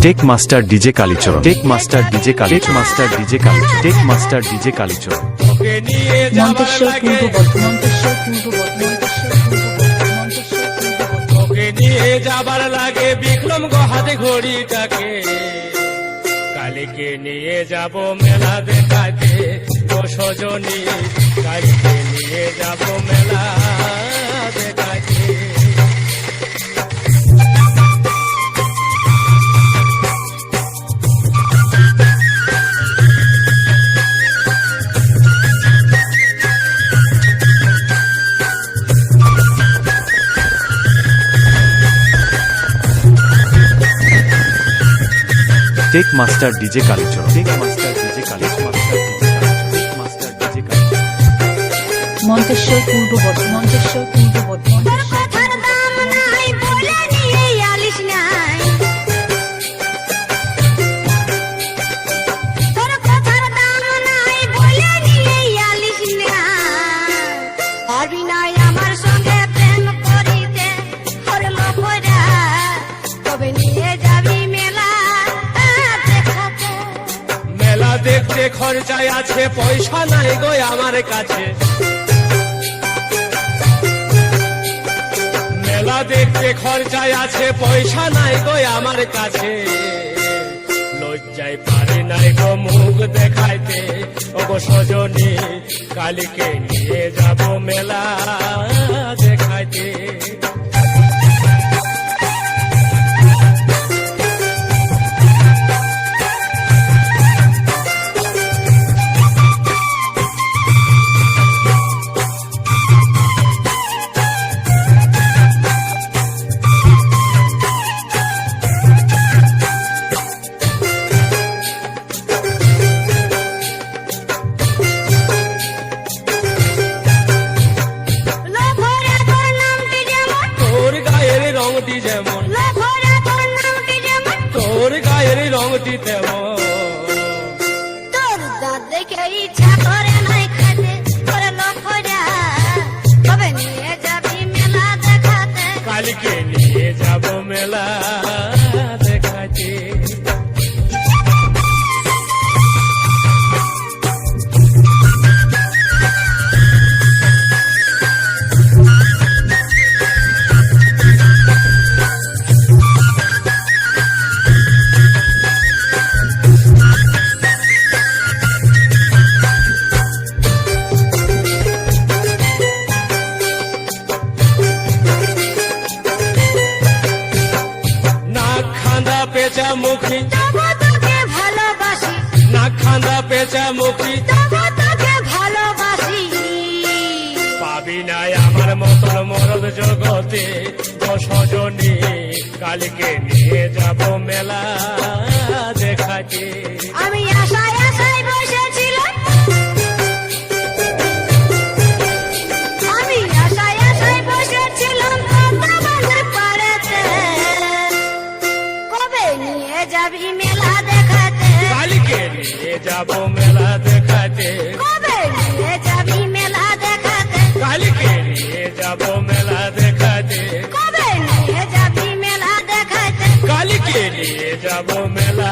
Take master DJ Kalicharan, tech master DJ Kali, tech master DJ Kali, tech master DJ Kalicharan. Manteswar Purba Bardhaman, Manteswar Purba Bardhaman, ওকে নিয়ে যাবার লাগে বিক্রম হাতে ঘড়িটাকে, কালীকে নিয়ে যাব মেলা দেখাতে ও সজনী, কালীকে নিয়ে যাব মেলা দেখাতে। Tech master DJ Kalicharan, tech master DJ Kali, tech master DJ Kali. Manteswar Purba Bardhaman, Manteswar Purba Bardhaman. দেখতে খরচায় আছে পয়সা নাই গো আমার কাছে, মেলা দেখতে খরচায় আছে পয়সা নাই গো আমার কাছে, লজ্জায় পারি নাই গো মুখ দেখাইতে ও গো সজনী, কালীকে নিয়ে যাব মেলা দেখাইতে। যেমন তোর গায়ের রংটি তেমন, তোর দাঁত দেখে ইচ্ছা করে নাই খেতে, করে লক্ষরা তবে নিয়ে যাবি মেলা দেখাতে, কালীকে নিয়ে যাব মেলা দেখাতে। পেঁচা মুখী তবু তোকে ভালোবাসি, না খান্দা পেঁচা মুখী তবু তোকে ভালোবাসি, পাবি নাই আমার মতন মরদ জগতে ও সজনী, কালীকে নিয়ে যাব মেলা দেখাতে। আমি আশায় আশায় বসেছিলাম, আমি আশায় আশায় বসেছিলাম পদ্মাবাজার পাড়েতে, কবে নিয়ে যাবি মেলা দেখাতে, কালীকে নিয়ে যাব মেলা দেখাতে, কবে নিয়ে যাবি মেলা দেখাতে, কালীকে নিয়ে যাব মেলা দেখাতে, কবে নিয়ে যাবি মেলা দেখাতে, কালীকে নিয়ে যাব মেলা